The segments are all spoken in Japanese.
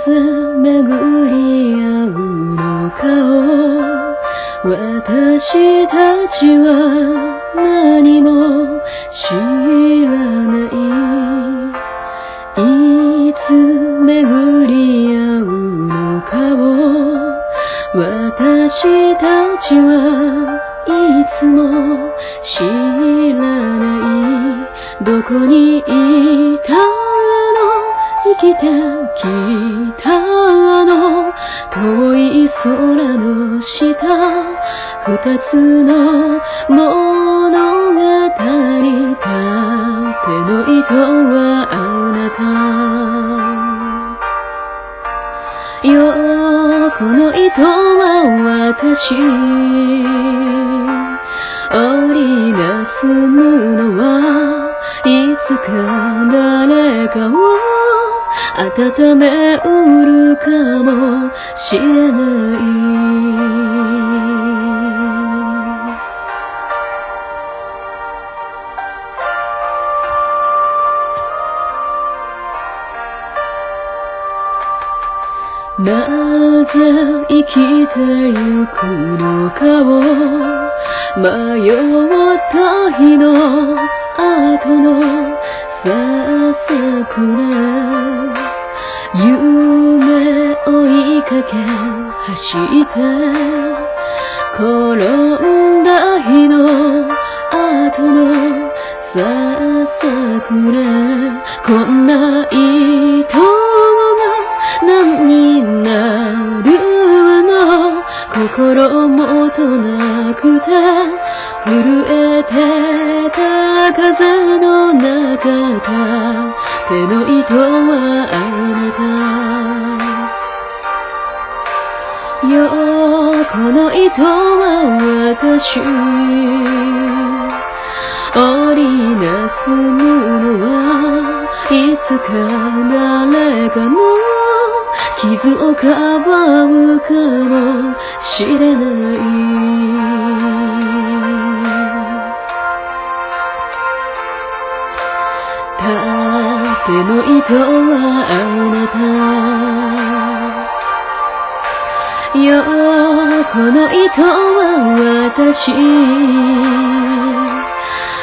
ぜ巡り合うのかを私たちは何も知らない。いつ巡り合うのかを私たちはいつも知らない。どこにいたの、生きてきたの、遠い空の下、二つの物語、縦の糸はあなた、横の糸は私、織りなす布はいつか誰かを温めうるかもしれない。なぜ生きてゆくのかを迷った日の後のささくれ、夢追いかけ走って転んだ日の後のささくれ、こんな糸が何になるの、心もとなくて震えてた風の中、手の糸はあなた、横の糸は私、織りなす布はいつか誰かの傷をかばうかもしれない。縦の糸はあなた、横の糸は私、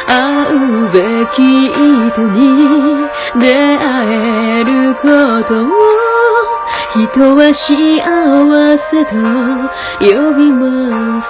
会うべき人に出会えることを人は幸せと呼びます。